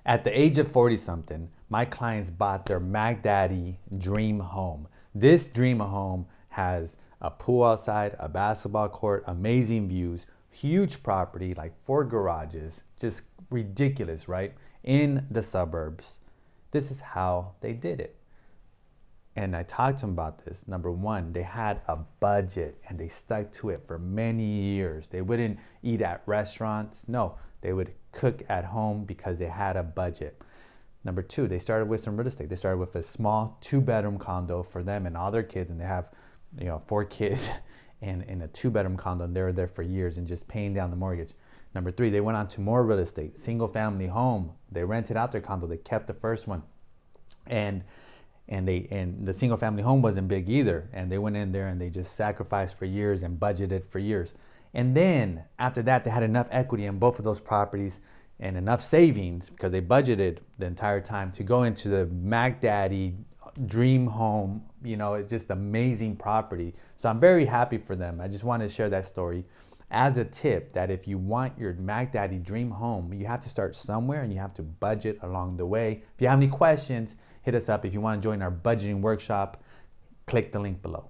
At the age of 40 something, my clients bought their Mac Daddy dream home. This dream home has a pool outside, a basketball court, amazing views, huge property, like 4 garages, just ridiculous, right? In the suburbs. This is how they did it. And I talked to them about this. Number one, they had a budget and they stuck to it for many years. They wouldn't eat at restaurants. No, they would cook at home because they had a budget. Number two, they started with some real estate. They started with a small 2-bedroom condo for them and all their kids, and they have, 4 kids and in a 2-bedroom condo, and they were there for years and just paying down the mortgage. Number three, they went on to more real estate, single family home. They rented out their condo. They kept the first one. And the single family home wasn't big either. And they went in there and they just sacrificed for years and budgeted for years. And then after that, they had enough equity in both of those properties and enough savings because they budgeted the entire time to go into the Mac Daddy dream home. It's just amazing property. So I'm very happy for them. I just wanted to share that story as a tip that if you want your Mac Daddy dream home, you have to start somewhere and you have to budget along the way. If you have any questions, hit us up. If you want to join our budgeting workshop, click the link below.